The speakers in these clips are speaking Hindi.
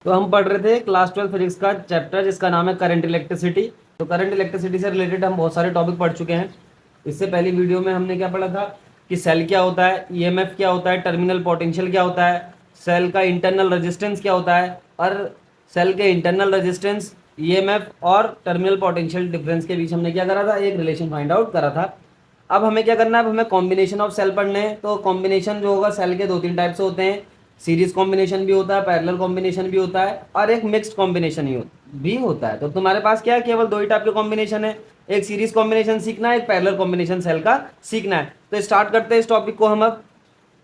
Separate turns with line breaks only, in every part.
तो हम पढ़ रहे थे क्लास 12 फिजिक्स का चैप्टर जिसका नाम है करंट इलेक्ट्रिसिटी। तो करंट इलेक्ट्रिसिटी से रिलेटेड हम बहुत सारे टॉपिक पढ़ चुके हैं। इससे पहली वीडियो में हमने क्या पढ़ा था कि सेल क्या होता है, ईएमएफ क्या होता है, टर्मिनल पोटेंशियल क्या होता है, सेल का इंटरनल रेजिस्टेंस क्या होता है, और सेल के इंटरनल रेजिस्टेंस, ईएमएफ और टर्मिनल पोटेंशियल डिफरेंस के बीच हमने क्या करा था, एक रिलेशन फाइंड आउट करा था। अब हमें क्या करना है, अब हमें कॉम्बिनेशन ऑफ सेल पढ़ने हैं। तो कॉम्बिनेशन जो होगा सेल के दो तीन टाइप से होते हैं। सीरीज कॉम्बिनेशन भी होता है, पैरेलल कॉम्बिनेशन भी होता है, और एक मिक्स्ड कॉम्बिनेशन भी होता है। तो तुम्हारे पास क्या है, केवल दो ही टाइप के कॉम्बिनेशन है, एक सीरीज कॉम्बिनेशन सीखना है, एक पैरेलल कॉम्बिनेशन सेल का सीखना है। तो स्टार्ट करते हैं इस टॉपिक को हम अब।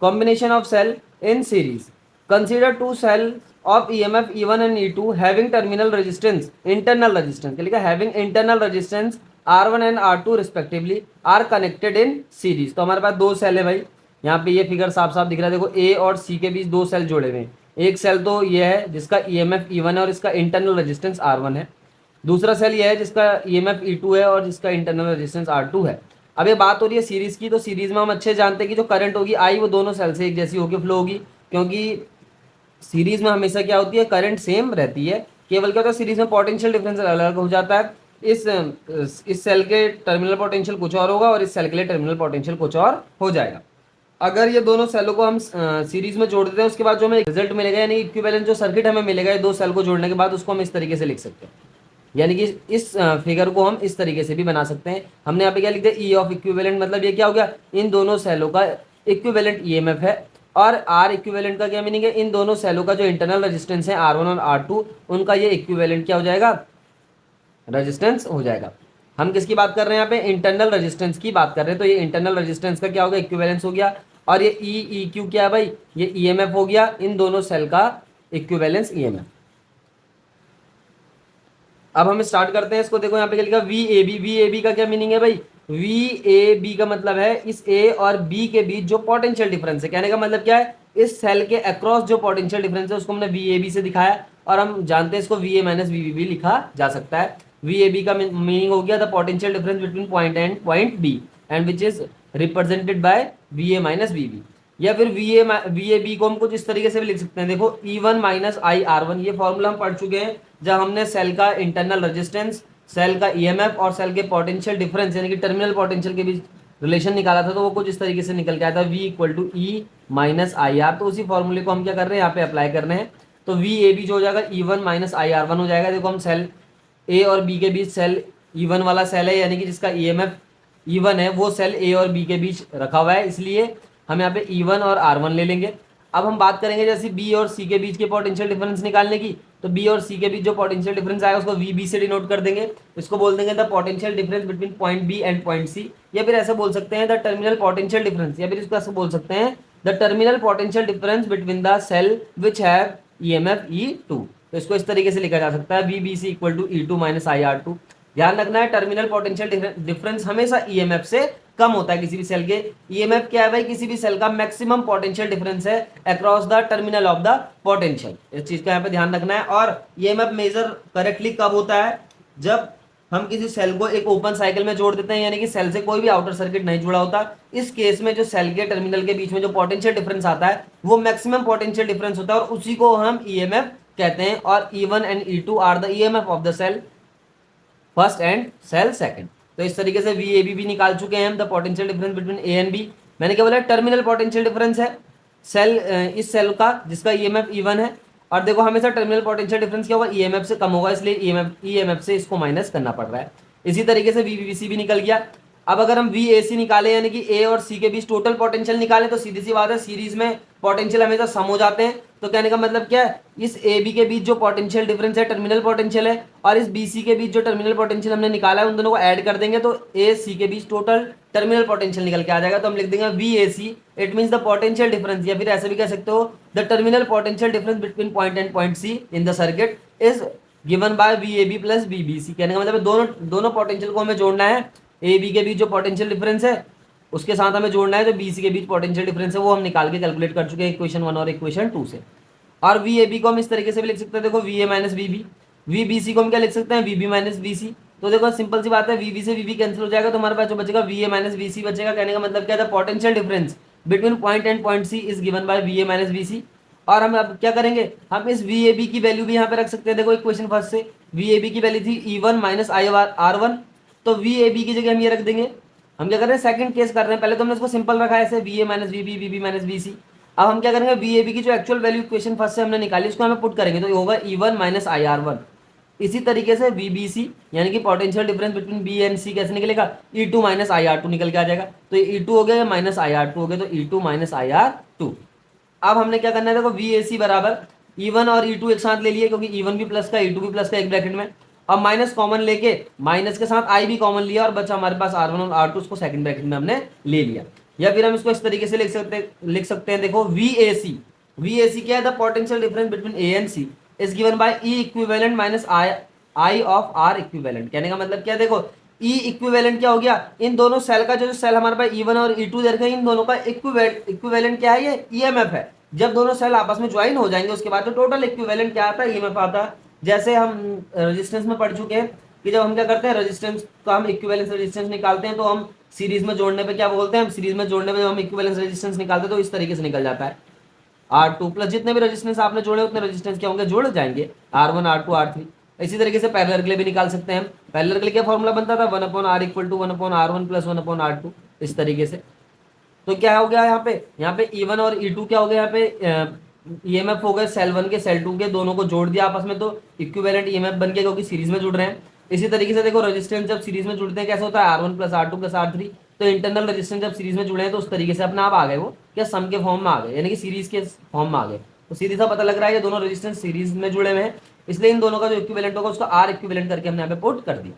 Combination of cell in series. Consider two cell of EMF E1 and E2 having terminal resistance internal resistance लिखा having internal resistance R1 and R2 respectively are connected in series। तो हमारे पास दो सेल है भाई, यहाँ पे ये फिगर साफ साफ दिख रहा है। देखो A और C के बीच दो सेल जोड़े हुए हैं। एक सेल तो ये है जिसका EMF E1 है और इसका इंटरनल रेजिस्टेंस R1 है। दूसरा सेल ये है जिसका EMF E2 है और जिसका इंटरनल रेजिस्टेंस R2 है। अब ये बात हो रही है सीरीज की। तो सीरीज में हम अच्छे जानते हैं कि जो करंट होगी आई वो दोनों सेल से एक जैसी होकर फ्लो होगी, क्योंकि सीरीज में हमेशा क्या होती है, करंट सेम रहती है। केवल क्या होता है, सीरीज में पोटेंशियल डिफरेंस अलग अलग हो जाता है। इस सेल के टर्मिनल पोटेंशियल कुछ और होगा और इस सेल के लिए टर्मिनल पोटेंशियल कुछ और हो जाएगा। अगर ये दोनों सेलों को हम सीरीज में जोड़ देते हैं, उसके बाद जो हमें रिजल्ट मिलेगा, यानी इक्विवेलेंट जो सर्किट हमें मिलेगा ये दो सेल को जोड़ने के बाद, उसको हम इस तरीके से लिख सकते हैं। यानी कि इस फिगर को हम इस तरीके से भी बना सकते हैं। हमने यहाँ पे क्या लिख दिया, ई ऑफ इक्विवेलेंट, मतलब ये क्या हो गया, इन दोनों सेलों का इक्विवेलेंट ईएमएफ है। और आर इक्विवेलेंट का क्या मीनिंग है, इन दोनों सेलों का जो इंटरनल रेजिस्टेंस है R1 और R2, उनका ये इक्विवेलेंट क्या हो जाएगा, रेजिस्टेंस हो जाएगा। हम किसकी बात कर रहे हैं यहाँ पे, इंटरनल रेजिस्टेंस की बात कर रहे हैं। तो ये इंटरनल रेजिस्टेंस का क्या हो गया, इक्विवेलेंस हो गया। और ये ई क्यू क्या है भाई, ये ईएमएफ हो गया, इन दोनों सेल का इक्विवेलेंस ईएमएफ। अब हम स्टार्ट करते हैं इसको। देखो यहाँ पे क्या लिखा, V A B. V A B का क्या मीनिंग है भाई, वी ए बी का मतलब है इस ए और बी के बीच जो पोटेंशियल डिफरेंस है। कहने का मतलब क्या है, इस सेल के अक्रॉस जो पोटेंशियल डिफरेंस है उसको हमने वी ए बी से दिखाया, और हम जानते हैं इसको V A minus V B भी लिखा जा सकता है। वी ए बी का मीनिंग हो गया the potential difference between point and point B, and which is represented by V A minus V B. या फिर वी ए बी को हम कुछ इस तरीके से भी लिख सकते हैं। देखो E1 माइनस आई R1, ये फॉर्मूला हम पढ़ चुके हैं जब हमने सेल का इंटरनल रेजिस्टेंस, सेल का ईएमएफ और सेल के पोटेंशियल डिफरेंस यानी कि टर्मिनल पोटेंशियल के बीच रिलेशन निकाला था। तो वो कुछ इस तरीके से निकल के आया था, V equal to E minus I R. तो उसी फॉर्मूले को हम क्या कर रहे हैं, यहाँ पे अप्लाई कर रहे हैं। तो वी ए बी जो हो जाएगा E1 माइनस आई R1 हो जाएगा। देखो हम सेल ए और बी के बीच सेल E1 वाला सेल है, यानी कि जिसका ईएमएफ E1 है, वो सेल ए और बी के बीच रखा हुआ है, इसलिए हम यहाँ पे E1 और R1 ले लेंगे। अब हम बात करेंगे जैसे बी और सी के बीच के पोटेंशियल डिफरेंस निकालने की। तो बी और सी के बीच जो पोटेंशियल डिफरेंस आएगा उसको वी बी से डिनोट कर देंगे। इसको बोल देंगे the potential difference between point B and point C, या फिर ऐसे बोल सकते हैं द टर्मिनल पोटेंशियल डिफरेंस, या फिर इसको ऐसे बोल सकते हैं the terminal potential difference between the cell which have EMF E2। तो इसको इस तरीके से लिखा जा सकता है, V B C equal to E2 minus I R2। ध्यान रखना है, टर्मिनल पोटेंशियल डिफरेंस हमेशा ईएमएफ से कम होता है किसी भी सेल के। ईएमएफ क्या है भाई, किसी भी सेल का मैक्सिमम पोटेंशियल डिफरेंस है across the terminal of the potential. इस चीज का यहाँ पे ध्यान रखना है। और ईएमएफ मेजर करेक्टली कब होता है, जब हम किसी सेल को एक ओपन साइकिल में जोड़ देते हैं, यानी कि सेल से कोई भी आउटर सर्किट नहीं जुड़ा होता। इस केस में जो सेल के टर्मिनल के बीच में जो पोटेंशियल डिफरेंस आता है वो मैक्सिमम पोटेंशियल डिफरेंस होता है, और उसी को हम ईएमएफ कहते हैं। और E1 and E2 are the EMF of the cell first and cell second. तो इस तरीके से वी ए बी भी निकाल चुके हैं हम, the potential difference between A and B. मैंने क्या बोला, टर्मिनल पोटेंशियल डिफरेंस है सेल, इस सेल का जिसका ईएमएफ E1 है। और देखो हमेशा टर्मिनल पोटेंशियल डिफरेंस क्या होगा, ईएमएफ से कम होगा, इसलिए ईएमएफ से इसको माइनस करना पड़ रहा है। इसी तरीके से वीबीसी भी निकल गया। अब अगर हम वी ए सी निकाले, यानी कि ए और सी के बीच टोटल पोटेंशियल निकालें, तो सीधी सी बात है सीरीज में पोटेंशियल हमेशा सम हो जाते हैं। तो कहने का मतलब क्या है, इस ए बी के बीच जो पोटेंशियल डिफरेंस है टर्मिनल पोटेंशियल है, और इस बी सी के बीच जो टर्मिनल पोटेंशियल हमने निकाला है, उन दोनों को ऐड कर देंगे तो ए सी के बीच टोटल टर्मिनल पोटेंशियल निकल के आ जाएगा। तो हम लिख देंगे V A C, it means the potential difference, या फिर ऐसे भी कह सकते हो the terminal potential difference between point and point C in the circuit is given by V A B plus V B C. कहने का मतलब दोनों पोटेंशियल को हमें जोड़ना है। ए बी के बीच जो पोटेंशियल डिफरेंस है उसके साथ हमें जोड़ना है जो बी सी के बीच पोटेंशियल डिफरेंस है, वो हम निकाल के कैलकुलेट कर चुके हैं इक्वेशन 1 और इक्वेशन 2 से। और वी ए बी को हम इस तरीके से भी लिख सकते हैं, देखो V A minus V B. V B C को हम क्या लिख सकते हैं, V B minus V C. तो देखो सिंपल सी बात है, वी बी से वी बी कैंसिल हो जाएगा, तो हमारे पास जो बचेगा V A minus V C बचेगा। कहने का मतलब क्या था, potential difference between point and point C is given by V A minus V C. और हम अब क्या करेंगे, हम इस वी ए बी की वैल्यू भी यहाँ पे रख सकते हैं। देखो इक्वेशन फर्स्ट से वी ए बी की वैल्यू थी ई one minus I R one, तो वी ए बी की जगह हम ये रख देंगे। हम क्या कर रहे हैं, सेकंड केस कर रहे हैं, पहले तो हमने इसको सिंपल रखा है ऐसे V A minus V B, V B minus V C. अब हम क्या करेंगे, वी ए बी की जो एक्चुअल वैल्यू इक्वेशन फर्स्ट से हमने निकाली उसको हमें पुट करेंगे, तो ये होगा E one minus I R one. इसी तरीके से वी बी सी यानी कि potential difference between B and C कैसे निकलेगा, E two minus I R two निकल के आ जाएगा। तो ये ई टू हो गया, माइनस आई आर टू हो गया, तो E two minus I R two. अब हमने क्या करना है, देखो वी ए सी बराबर ई वन और ई टू एक साथ ले लिए, क्योंकि ई वन भी प्लस का ई टू भी प्लस का एक ब्रैकेट में। अब माइनस कॉमन लेके माइनस के साथ आई भी कॉमन लिया और बचा हमारे पास आर वन और आर टू, उसको सेकंड ब्रैकेट में हमने ले लिया। या फिर हम इसको इस तरीके से लिख सकते हैं, देखो वी ए सी क्या है, the potential difference between A and C is given by E equivalent minus I of R equivalent. कहने का मतलब क्या है, देखो ई इक्विवेलेंट क्या हो गया, इन दोनों सेल का जो सेल हमारे पास ई वन और ई टू दे रखे हैं, इन दोनों का इक्विवेलेंट क्या है, ये ईएमएफ है। जब दोनों सेल आपस में ज्वाइन हो जाएंगे उसके बाद तो टोटल इक्विवेलेंट क्या आता है, ईएमएफ आता है। जैसे हम रेजिस्टेंस में पढ़ चुके हैं कि जब हम क्या करते हैं, रेजिस्टेंस का हम इक्विवेलेंस रेजिस्टेंस निकालते हैं, तो हम सीरीज में जोड़ने पे क्या बोलते हैं, हम सीरीज में जोड़ने पे जब हम इक्विवेलेंस रेजिस्टेंस निकालते हैं तो इस तरीके से निकल जाता है। आर टू प्लस जितने भी रेजिस्टेंस आपने जोड़े उतने रेजिस्टेंस क्या होंगे, जुड़ जाएंगे, R one R two R three. इसी तरीके से पैरेलल के लिए भी निकाल सकते हैं हम। पैरेलल के लिए क्या फॉर्मूला बनता था, one upon R equal to one upon R one plus one upon R two, इस तरीके से। तो क्या हो गया यहाँ पे ई वन और ई टू क्या हो गया, यहाँ पे ईएमएफ हो गए सेल वन के सेल टू के, दोनों को जोड़ दिया आपस में तो इक्विवेलेंट ईएमएफ बन गया, क्योंकि सीरीज में जुड़ रहे हैं। इसी तरीके से देखो रेजिस्टेंस जब सीरीज में जुड़ते हैं कैसे होता है, R one plus R two plus R three. तो इंटरनल रेजिस्टेंस जब सीरीज में जुड़े हैं तो उस तरीके से अपने आप आ गए, वो क्या सम के फॉर्म में आ गए, यानी कि सीरीज के फॉर्म में आ गए। तो सीधी सा पता लग रहा है कि दोनों रेजिस्टेंस सीरीज में जुड़े हुए हैं, इसलिए इन दोनों का जो इक्विवेलेंट होगा उसका आर इक्विवेलेंट करके हमने यहाँ पे पुट कर दिया।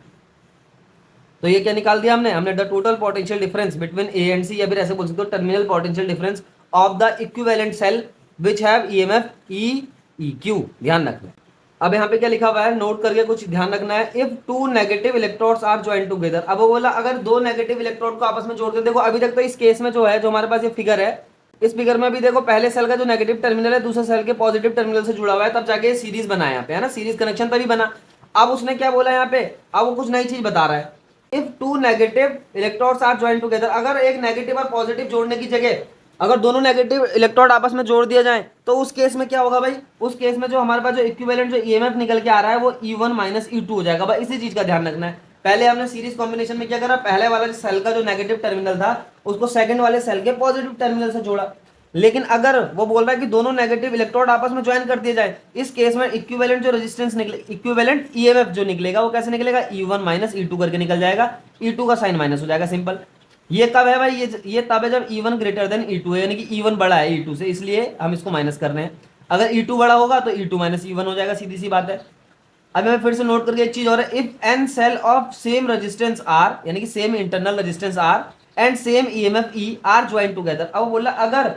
तो ये क्या निकाल दिया हमने the total potential difference between A and C, या फिर ऐसे बोल सकते हो terminal potential difference of the equivalent cell which have EMF E Q. ध्यान रखना। अब यहाँ पे क्या लिखा हुआ है, नोट करके कुछ ध्यान रखना है। If two negative electrodes are join together, अब वो बोला अगर दो नेगेटिव इलेक्ट्रोड को आपस में जोड़ते, देखो अभी तक तो इस केस में जो है, जो हमारे पास ये फिगर है, इस फिगर में भी देखो पहले सेल का जो नेगेटिव टर्मिनल है दूसरे सेल के पॉजिटिव टर्मिनल से जुड़ा हुआ है, तब जाके सीरीज बना यहाँ पे, है ना, सीरीज कनेक्शन तभी बना। अब उसने क्या बोला यहाँ पे, अब वो कुछ नई चीज बता रहा है। If two negative electrodes are join together, अगर एक नेगेटिव और पॉजिटिव जोड़ने की जगह अगर दोनों नेगेटिव इलेक्ट्रोड आपस में जोड़ दिया जाए तो उस केस में क्या होगा भाई, उस केस में जो हमारे पास जो इक्विवेलेंट जो ईएमएफ निकल के आ रहा है वो ई1 माइनस ई2 हो जाएगा। भाई इसी चीज का ध्यान रखना है। पहले हमने सीरीज कॉम्बिनेशन में क्या करा, पहले वाला सेल का जो नेगेटिव टर्मिनल था उसको सेकंड वाले सेल के पॉजिटिव टर्मिनल से जोड़ा। लेकिन अगर वो बोल रहा है कि दोनों नेगेटिव इलेक्ट्रोड आपस में ज्वाइन कर दिए जाए, इस केस में इक्विवेलेंट जो रेजिस्टेंस निकले, इक्विवेलेंट ईएमएफ जो निकलेगा वो कैसे निकलेगा, ई1 माइनस ई2 करके निकल जाएगा, ई2 का साइन माइनस हो जाएगा, सिंपल। ये कब है भाई, ये तब है जब ई1 ग्रेटर देन ई2 है, यानी कि ई1 बड़ा है ई2 से, इसलिए हम इसको माइनस कर रहे हैं। अगर ई2 बड़ा होगा तो ई2 माइनस ई1 हो जाएगा, सीधी सी बात है। अब मैं फिर से नोट करके एक चीज और है, if N cell of same resistance R, यानी कि same internal resistance R and same EMF E are join together. अब बोला अगर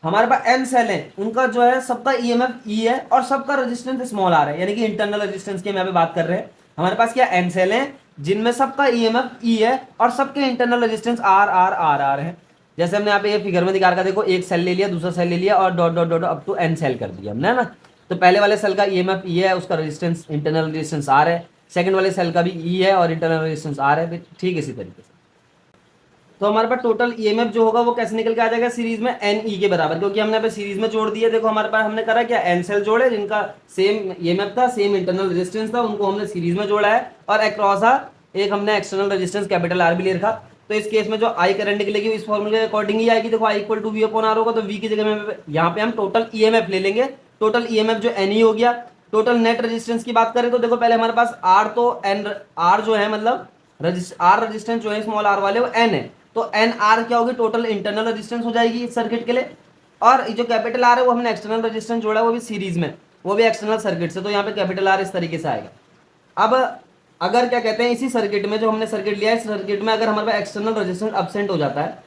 हमारे पास एन सेल है, उनका जो है सबका ईएमएफ ई है और सबका रेजिस्टेंस स्मॉल आर है, यानी कि इंटरनल रेजिस्टेंस की हम यहाँ पे बात कर रहे हैं। हमारे पास क्या एन सेल है जिनमें सबका ईएमएफ ई है और सबके internal resistance R R R R है। जैसे हमने यहाँ पे ये फिगर में दिखा रखा, देखो एक सेल ले लिया, दूसरा सेल ले लिया और dot dot dot up to N cell कर दिया हमने, है ना। तो पहले वाले सेल का ईएमएफ ई है, उसका रेजिस्टेंस इंटरनल रेजिस्टेंस आर है, सेकंड वाले सेल का भी ई है और इंटरनल रेजिस्टेंस आर है, ठीक इसी तरीके से। तो हमारे पास टोटल ईएमएफ जो होगा वो कैसे निकल के आ जाएगा, सीरीज में एन ई के बराबर, क्योंकि हमने यहाँ पे सीरीज में जोड़ दिया। देखो हमारे पास हमने करा क्या, एन सेल जोड़े जिनका सेम ईएमएफ था, सेम इंटरनल रेजिस्टेंस था, उनको हमने सीरीज में जोड़ा है, और अक्रॉस एक हमने एक्सटर्नल रेजिस्टेंस कैपिटल आर भी ले रखा। तो इस केस में जो आई करंट निकलेगी इस फॉर्मूले के अकॉर्डिंग ही आएगी। देखो I equal to V upon R होगा, तो वी की जगह में यहाँ पे हम टोटल ईएमएफ ले लेंगे। टोटल ईएमएफ जो एन ई हो गया। टोटल नेट रेजिस्टेंस की बात करें तो देखो पहले हमारे पास आर, तो एन आर जो है मतलब आर रेजिस्टेंस जो है स्मॉल आर वाले वो एन है, तो एन आर क्या होगी, टोटल इंटरनल रेजिस्टेंस हो जाएगी इस सर्किट के लिए। और जो कैपिटल आर है वो हमने एक्सटर्नल रेजिस्टेंस जोड़ा है, वो भी सीरीज में, वो भी एक्सटर्नल सर्किट से, तो यहाँ पे कैपिटल आर इस तरीके से आएगा। अब अगर क्या कहते हैं, इसी सर्किट में जो हमने सर्किट लिया है, इस सर्किट में अगर हमारे पास एक्सटर्नल रेजिस्टेंस अब्सेंट हो जाता है,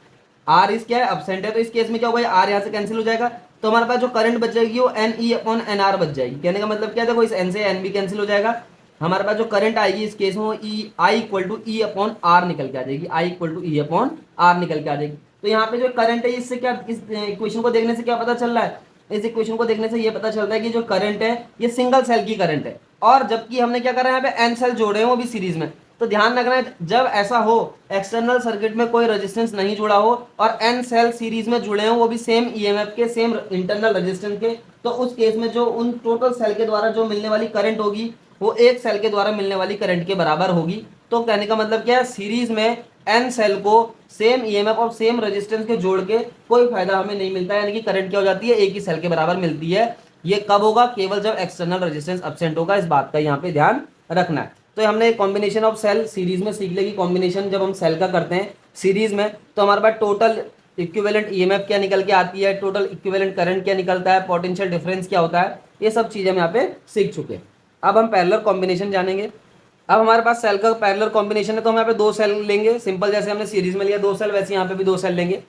आर इस क्या है अब्सेंट है, तो इस केस में क्या होगा, आर यहाँ से कैंसिल हो जाएगा, तो हमारे पास जो करंट बच जाएगी वो N E upon N R बच जाएगी। कहने का मतलब क्या है, देखो इस एन से एन भी कैंसिल हो जाएगा, हमारे पास जो करंट आएगी इस केस में वो E I equal to E upon R निकल के आ जाएगी, I equal to E upon R निकल के आ जाएगी। तो यहाँ पे जो करंट है इससे क्या, इस इक्वेशन को देखने से क्या पता चल रहा है, इस इक्वेशन को देखने से ये पता चलता है कि जो करंट है ये सिंगल सेल की करंट है, और जबकि हमने क्या करा है यहाँ पे एन सेल जोड़े हैं वो भी सीरीज में, तो ध्यान रखना है जब ऐसा हो एक्सटर्नल सर्किट में कोई रेजिस्टेंस नहीं जुड़ा हो और एन सेल सीरीज में जुड़े हो वो भी सेम ईएमएफ के सेम इंटरनल रेजिस्टेंस के, तो उस केस में जो उन टोटल सेल के द्वारा जो मिलने वाली करंट होगी वो एक सेल के द्वारा मिलने वाली करंट के बराबर होगी। तो कहने का मतलब क्या है, सीरीज में एन सेल को सेम ईएमएफ और सेम रेजिस्टेंस के जोड़ के कोई फायदा हमें नहीं मिलता है, यानी कि करंट क्या हो जाती है, एक ही सेल के बराबर मिलती है। ये कब होगा, केवल जब एक्सटर्नल रेजिस्टेंस एब्सेंट होगा, इस बात का यहाँ पे ध्यान रखना है। तो हमने कॉम्बिनेशन ऑफ सेल सीरीज में सीख लेगी। कॉम्बिनेशन जब हम सेल का करते हैं सीरीज में तो हमारे पास टोटल इक्विवेलेंट ईएमएफ क्या निकल के आती है, टोटल इक्विवेलेंट करंट क्या निकलता है, पोटेंशियल डिफरेंस क्या होता है, ये सब चीजें हम यहाँ पे सीख चुके हैं। अब हम पैरेलल कॉम्बिनेशन जानेंगे। अब हमारे पास सेल का पैरेलल कॉम्बिनेशन है तो हम यहाँ पे दो सेल लेंगे, सिंपल जैसे हमने सीरीज में लिया दो सेल, वैसे यहाँ पे भी दो सेल लेंगे।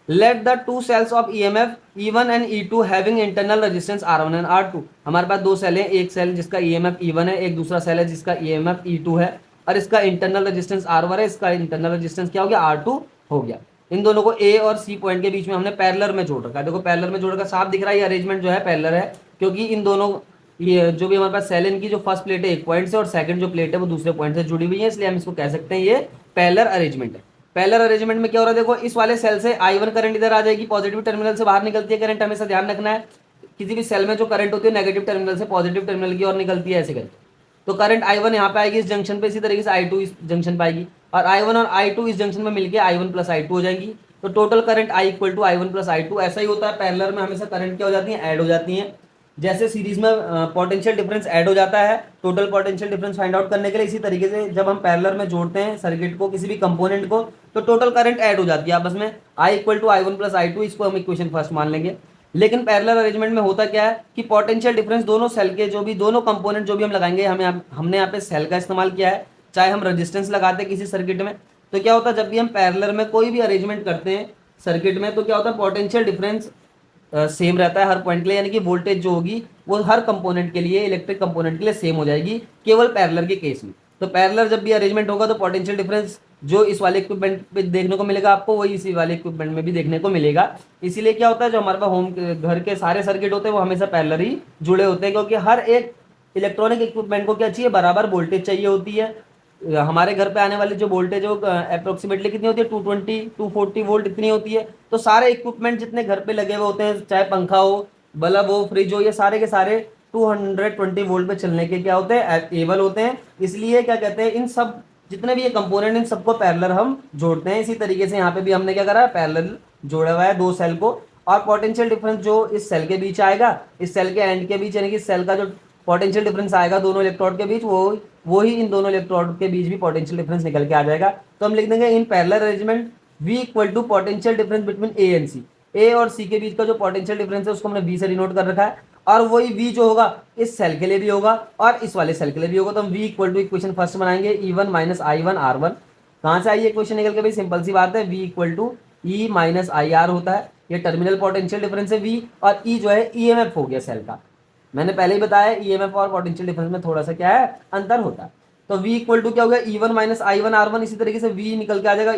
Let the two cells of EMF E1 and E2 having internal resistance R1 and R2। हमारे पास दो सेल हैं, एक सेल जिसका ईएमएफ E1 है, एक दूसरा सेल है जिसका ईएमएफ E2 है, और इसका इंटरनल रेजिस्टेंस R1 है, इसका इंटरनल रेजिस्टेंस क्या हो गया, R2 हो गया। इन दोनों को ए और सी पॉइंट के बीच में हमने पैरेलल में जोड़ रखा है। देखो पैरेलल में जोड़ का साफ दिख रहा है, ये अरेंजमेंट जो है पैरेलल है, क्योंकि इन दोनों ये जो भी हमारे पास सेल इनकी जो फर्स्ट प्लेट है एक पॉइंट से और सेकंड जो प्लेट है वो दूसरे पॉइंट से जुड़ी हुई है, इसलिए हम इसको कह सकते हैं ये पैरेलल अरेंजमेंट है। पैरेलल अरेंजमेंट में क्या हो रहा है, देखो इस वाले सेल से I1 करंट इधर आ जाएगी, पॉजिटिव टर्मिनल से बाहर निकलती है करंट, हमेशा ध्यान रखना है किसी भी सेल में जो करंट होती है नेगेटिव टर्मिनल से पॉजिटिव टर्मिनल की ओर निकलती है ऐसे करके। तो करंट I1 यहाँ पे आएगी इस जंक्शन पे, इसी तरीके से I2 इस जंक्शन पे आएगी, और I1 और I2 इस जंक्शन में मिलकर I1 प्लस I2 हो जाएंगी। तो total current I equal to I1 plus I2। ऐसा ही होता है पैरेलल में, हमेशा करंट क्या हो जाती है, ऐड हो जाती है। जैसे सीरीज में पोटेंशियल डिफरेंस ऐड हो जाता है total potential difference find out करने के लिए, इसी तरीके से जब हम पैरेलल में जोड़ते हैं सर्किट को किसी भी कंपोनेंट को तो टोटल करंट ऐड हो जाती है आपस में, I equal to I1 plus I2, इसको हम इक्वेशन फर्स्ट मान लेंगे। लेकिन पैरेलल अरेंजमेंट में होता क्या है कि पोटेंशियल डिफरेंस दोनों सेल के जो भी दोनों कंपोनेंट जो भी हम लगाएंगे, हमने यहाँ पे सेल का इस्तेमाल किया है, चाहे हम रेजिस्टेंस लगाते हैं किसी सर्किट में, तो क्या होता है जब भी हम पैरेलल में कोई भी अरेंजमेंट करते हैं सर्किट में तो क्या होता है पोटेंशियल डिफरेंस सेम रहता है हर पॉइंट के लिए, यानी कि वोल्टेज जो होगी वो हर कंपोनेंट के लिए, इलेक्ट्रिक कंपोनेंट के लिए सेम हो जाएगी, केवल पैरेलल के केस में। तो पैरेलल जब भी अरेंजमेंट होगा तो पोटेंशियल डिफरेंस जो इस वाले इक्विपमेंट पे देखने को मिलेगा आपको वही इसी वाले इक्विपमेंट में भी देखने को मिलेगा। इसीलिए क्या होता है जो हमारे पास होम घर के सारे सर्किट होते हैं वो हमेशा पैरेलल ही जुड़े होते हैं, क्योंकि हर एक इलेक्ट्रॉनिक इक्विपमेंट को क्या चाहिए, बराबर वोल्टेज चाहिए होती है। हमारे घर पे आने वाली जो वोल्टेज हो अप्रोक्सीमेटली कितनी होती है, 220 240 वोल्ट इतनी होती है। तो सारे इक्विपमेंट जितने घर पे लगे हुए होते हैं, चाहे पंखा हो, बल्ब हो, फ्रिज हो, ये सारे के सारे 220 वोल्ट पे चलने के क्या होते हैं, एबल होते हैं। इसलिए क्या कहते हैं, इन सब जितने भी ये कंपोनेंट इन सबको पैरेलल हम जोड़ते हैं। इसी तरीके से यहाँ पे भी हमने क्या करा है, पैरेलल जोड़ा हुआ है दो सेल को, और पोटेंशियल डिफरेंस जो इस सेल के बीच आएगा, इस सेल के एंड के बीच, यानी कि सेल का जो पोटेंशियल डिफरेंस आएगा दोनों इलेक्ट्रोड के बीच, वो ही इन दोनों इलेक्ट्रोड के बीच भी पोटेंशियल डिफरेंस निकल के आ जाएगा। तो हम लिख देंगे in parallel arrangement V equal to potential difference between A and C. A और सी के बीच का जो पोटेंशियल डिफरेंस है उसको हमने V से डिनोट कर रखा है, और वही V जो होगा इस सेल के लिए भी होगा और इस वाले सेल के लिए भी होगा। तो हम V equal to equation first बनाएंगे E1 माइनस I1 R1। कहाँ से आई ये इक्वेशन निकल के भाई, सिंपल सी बात है, V equal to E minus IR होता है, ये टर्मिनल पोटेंशियल डिफरेंस है V, और E जो है EMF हो गया सेल का। मैंने पहले ही बताया ईएमएफ और पोटेंशियल डिफरेंस में थोड़ा सा क्या है, अंतर होता है। तो V इक्वल टू क्या हो गया, E1 माइनस I1 R1। इसी तरीके से V निकल के आ जाएगा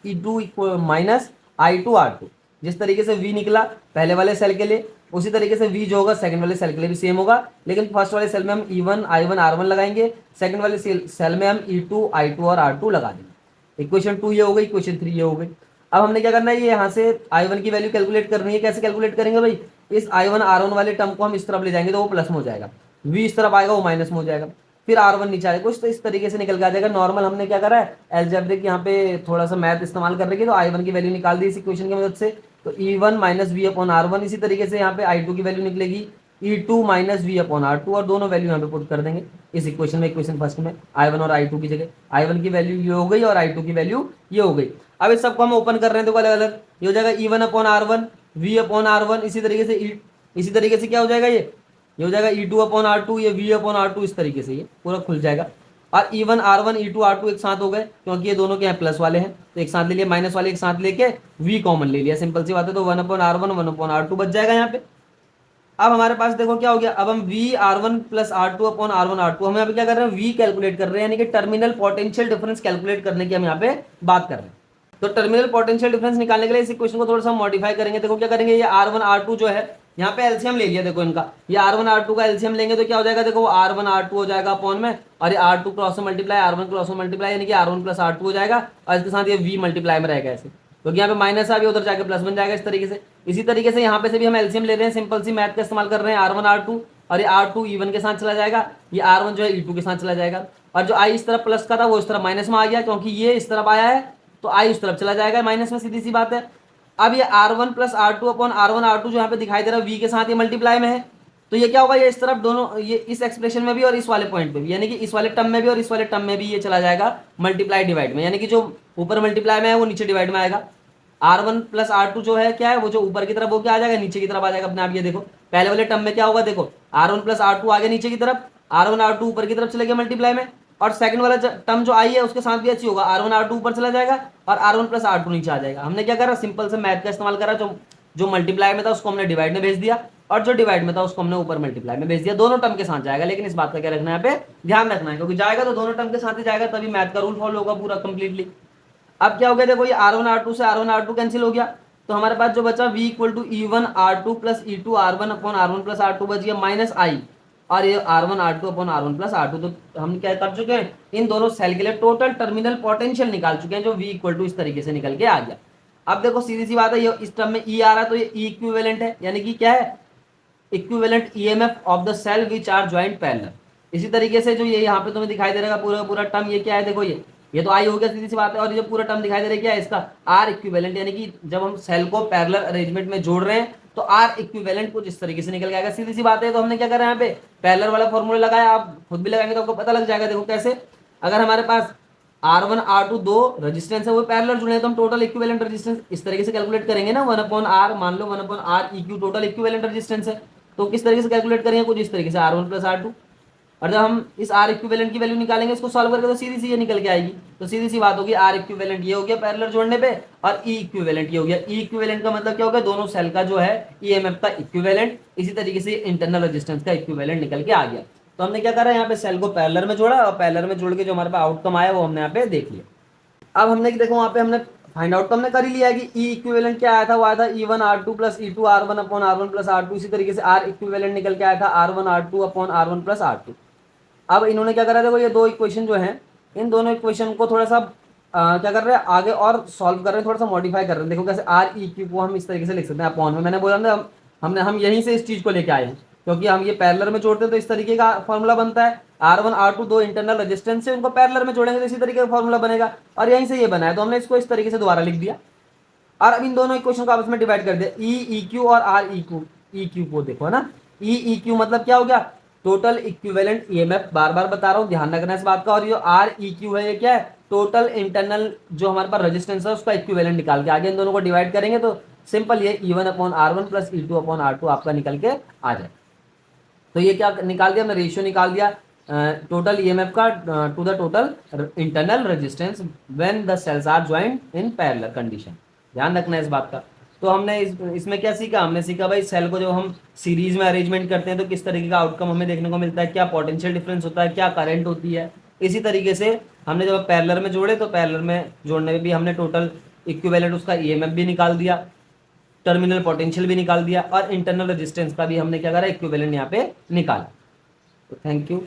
E2 माइनस I2 R2। जिस तरीके से V निकला पहले वाले सेल के लिए, उसी तरीके से V जो होगा सेकंड वाले सेल के लिए भी सेम होगा, लेकिन फर्स्ट वाले सेल में हम E1 I1 R1 लगाएंगे, सेकंड वाले सेल में हम E2 I2 और R2 लगा देंगे। इक्वेशन 2 ये हो गई, इक्वेशन 3 ये हो गई। अब हमने क्या करना है, ये यहाँ से I1 की वैल्यू कैलकुलेट करनी है। कैसे कैलकुलेट करेंगे भाई, इस I1 R1 वाले टर्म को हम इस तरफ ले जाएंगे तो वो प्लस में हो जाएगा, V इस तरफ आएगा वो माइनस में हो जाएगा, फिर R1 नीचे आएगा, कुछ तो इस तरीके से निकल के आ जाएगा। नॉर्मल हमने क्या करा है, अलजेब्रिक यहाँ पे थोड़ा सा मैथ इस्तेमाल कर रही है, तो I1 की वैल्यू निकाल दी इस इक्वेशन की मदद से। तो E1 minus V upon R1, इसी तरीके से यहाँ पे I2 की वैल्यू निकलेगी E2 minus V upon R2, और दोनों वैल्यू यहाँ पे पुट कर देंगे इस इक्वेशन में, इक्वेशन फर्स्ट में I1 और I2 की जगह I1 की वैल्यू ये हो गई और I2 की वैल्यू ये हो गई। अब इस सबको हम ओपन कर रहे हैं तो अलग अलग ये हो जाएगा E1 upon R1 V upon R1, इसी तरीके से क्या हो जाएगा, ये हो जाएगा E2 अपॉन R2, ये V अपॉन R2, इस तरीके से ये पूरा खुल जाएगा। और E1 R1 E2 R2 एक साथ हो गए क्योंकि ये दोनों के यहाँ प्लस वाले हैं, तो एक साथ ले लिया, माइनस वाले एक साथ लेके V कॉमन ले लिया, सिंपल सी बात है। तो 1 अपॉन R1 1 अपॉन R2 बच जाएगा यहाँ पे। अब हमारे पास देखो क्या हो गया, अब हम V R1 plus R2 upon R1 R2, हम यहाँ पे क्या कर रहे हैं, V कैलकुलेट कर रहे हैं, यानी कि टर्मिनल पोटेंशियल डिफरेंस कैलकुलेट करने की हम यहाँ पे बात कर रहे हैं। तो टर्मिनल पोटेंशियल डिफरेंस निकालने के लिए इस इक्वेशन को थोड़ा सा मॉडिफाई करेंगे। देखो क्या करेंगे, ये R1 R2 जो है यहाँ पे एलसीएम ले लिया देखो इनका, ये R1 R2 का एलसीएम लेंगे तो क्या हो जाएगा, देखो R1 R2 हो जाएगा अपॉन में, और ये R2 क्रॉस में मल्टीप्लाई R1 क्रॉस में मल्टीप्लाई, यानी कि R1 प्लस R2 हो जाएगा, और इसके साथ ये V मल्टीप्लाई में रहेगा ऐसे, क्योंकि यहाँ पे माइनस आ गया उधर जाके प्लस बन जाएगा इस तरीके से। इसी तरीके से यहाँ पे से भी हम एलसीएम ले रहे हैं, सिंपल सी मैथ का इस्तेमाल कर रहे हैं, R1 R2, और ये R2 E1 के साथ चला जाएगा, ये R1 जो है E2 के साथ चला जाएगा, और जो I इस तरफ प्लस का था वो इस तरफ माइनस में आ गया, क्योंकि ये इस तरफ आया है तो I उस तरफ चला जाएगा माइनस में, सीधी सी बात है। अब ये R1 plus R2 upon R1 R2 जो यहाँ पे दिखाई दे रहा है V के साथ ये मल्टीप्लाई में है, तो ये क्या होगा, ये इस तरफ दोनों, ये इस एक्सप्रेशन में भी और इस वाले पॉइंट पे भी, यानी कि इस वाले टर्म में भी और इस वाले टर्म में भी ये चला जाएगा मल्टीप्लाई डिवाइड में, यानी कि जो ऊपर मल्टीप्लाई में है वो नीचे डिवाइड में आएगा। R1 प्लस R2 जो है क्या है, वो जो ऊपर की तरफ वो क्या आ जाएगा, नीचे की तरफ आ जाएगा अपने आप। ये देखो पहले वाले टर्म में क्या होगा, देखो R1 प्लस R2 आ गया नीचे की तरफ, R1 R2 ऊपर की तरफ चले गए मल्टीप्लाई में, और सेकंड वाला टर्म जो आई है उसके साथ भी अच्छी होगा, R1 R2 ऊपर चला जाएगा और R1 प्लस R2 नीचे आ जाएगा। हमने क्या करा, सिंपल से मैथ का इस्तेमाल करा, जो मल्टीप्लाई में था उसको हमने डिवाइड में भेज दिया, और जो डिवाइड में था उसको हमने ऊपर मल्टीप्लाई में भेज दिया, दोनों टर्म के साथ जाएगा। लेकिन इस बात का क्या रखना है, यहाँ पे ध्यान रखना है, क्योंकि जाएगा तो दोनों टर्म के साथ ही जाएगा, तभी मैथ का रूल फॉलो होगा पूरा कंप्लीटली। अब क्या हो गया, देखो ये R1 R2 से R1 R2 कैंसिल हो गया, तो हमारे पास जो बचा V equal to E1 R2 plus E2 R1 upon R1 plus R2 बच गया माइनस I, और ये R1 R2 upon R1 plus R2। तो हम क्या कर चुके हैं, इन दोनों सेल के लिए टोटल टर्मिनल पोटेंशियल निकाल चुके हैं, जो V इक्वल टू इस तरीके से निकल के आ गया। अब देखो सीधी सी बात है, ये इस टर्म में E आ रहा है तो ये E इक्विवेलेंट है, यानी कि क्या है, equivalent EMF of the cell which are joint parallel. इसी तरीके से जो ये यहाँ पे तुम्हें दिखाई दे रहा है पूरा पूरा टर्म, ये क्या है, देखो ये तो आई हो गया, सीधी सी बात है, और ये जो पूरा टर्म दिखाई दे रहा है क्या है, इसका आर इक्विवेलेंट, यानी कि जब हम सेल को पैरेलल अरेंजमेंट में जोड़ रहे हैं तो आर इक्विवेलेंट कुछ इस तरीके से निकल के आएगा, सीधी सी बात है। तो हमने क्या करा यहाँ पे, पैरेलल वाला फॉर्मूला लगाया, आप खुद भी लगाएंगे तो आपको पता लग जाएगा। देखो कैसे, अगर हमारे पास R1 R2 दो रेजिस्टेंस है वो पैरेलल जुड़े हैं, तो हम टोटल इक्विवेलेंट रेजिस्टेंस इस तरीके से कैलकुलेट करेंगे ना, 1/R, मान लो 1/R EQ total equivalent resistance है, तो किस तरीके से कैलकुलेट करेंगे, कुछ इस तरीके से R1 प्लस R2, और जब हम इस R इक्विवेलेंट की वैल्यू निकालेंगे इसको सॉल्व करके तो सीधी सी ये निकल के आएगी। तो सीधी सी बात होगी, R इक्विवेलेंट ये हो गया पैरेलल जोड़ने पे, और E इक्विवेलेंट ये हो गया। E इक्विवेलेंट का मतलब क्या हो गया, दोनों सेल का जो है ईएमएफ का इक्विवेलेंट, इसी तरीके से इंटरनल रेजिस्टेंस का इक्विवेलेंट निकल के आ गया। तो हमने क्या करा, यहाँ पे सेल को पैरेलल में जोड़ा, और पैरेलल में जोड़ के जो हमारे पास आउटकम आया वो हमने यहाँ पे देख लिया। अब हमने देखो वहाँ पे हमने फाइंड आउट तो हमने कर ही लिया है कि E इक्विवेलेंट क्या आया था, वो आया था E1 R2 plus E2 R1 upon R1 plus R2। इसी तरीके से R इक्विवेलेंट निकल के आया था R1 R2 upon R1 plus R2। अब इन्होंने क्या करा, देखो ये दो इक्वेशन जो हैं, इन दोनों इक्वेशन को थोड़ा सा क्या कर रहे हैं, आगे और सॉल्व कर रहे हैं, थोड़ा सा मॉडिफाई कर रहे हैं। देखो कैसे REQ को हम इस तरीके से लिख सकते हैं अपॉन में, मैंने बोला ना हम यहीं से इस चीज़ को लेके आए हैं, क्योंकि हम ये पैरेलल में जोड़ते हैं तो इस तरीके का फॉर्मूला बनता है। R1 R2 दो इंटरनल रेजिस्टेंस है, उनको पैरेलल में जोड़ेंगे तो इसी तरीके का फॉर्मूला बनेगा, और यहीं से ये बना है, तो हमने इसको इस तरीके से दोबारा लिख दिया। और अब इन दोनों इक्वेशन को आपस में डिवाइड कर दिया, EEQ और REQ को देखो ना, EEQ मतलब क्या हो गया, टोटल इक्विवेलेंट ईएमएफ, बार बार बता रहा हूँ ध्यान रखना इस बात का। और ये REQ है, ये क्या है, टोटल इंटरनल जो हमारे पास रेजिस्टेंस है उसका इक्विवेलेंट निकाल के आगे इन दोनों को डिवाइड करेंगे तो सिंपल ये E1 upon R1 plus E2 upon R2 आपका निकल के आ जाए। तो ये क्या निकाल दिया हमने, रेशियो निकाल दिया टोटल ईएमएफ का to the total internal resistance when the cells are joint in parallel condition. ध्यान रखना है इस बात का। तो हमने इसमें क्या सीखा, हमने सीखा भाई सेल को जब हम सीरीज में अरेंजमेंट करते हैं तो किस तरीके का आउटकम हमें देखने को मिलता है, क्या पोटेंशियल डिफरेंस होता है, क्या करंट होती है। इसी तरीके से हमने जब पैरेलल में जोड़े तो पैरेलल में जोड़ने में भी हमने टोटल इक्विवेलेंट उसका ईएमएफ भी निकाल दिया, टर्मिनल पोटेंशियल भी निकाल दिया, और इंटरनल रेजिस्टेंस का भी हमने क्या करा, इक्विवेलेंट यहाँ पे निकाला। तो थैंक यू।